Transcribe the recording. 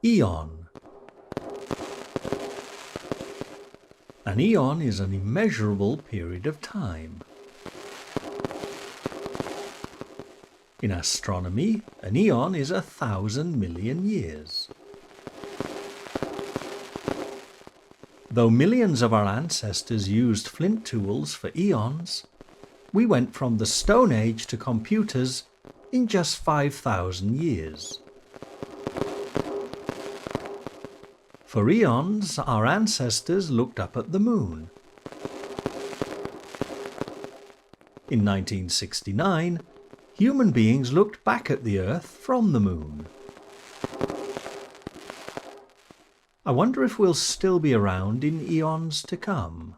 Aeon. An eon is an immeasurable period of time. In astronomy, an eon is 1,000 million years. Though millions of our ancestors used flint tools for eons, we went from the Stone Age to computers in just 5,000 years. For eons, our ancestors looked up at the moon. In 1969, human beings looked back at the Earth from the moon. I wonder if we'll still be around in eons to come.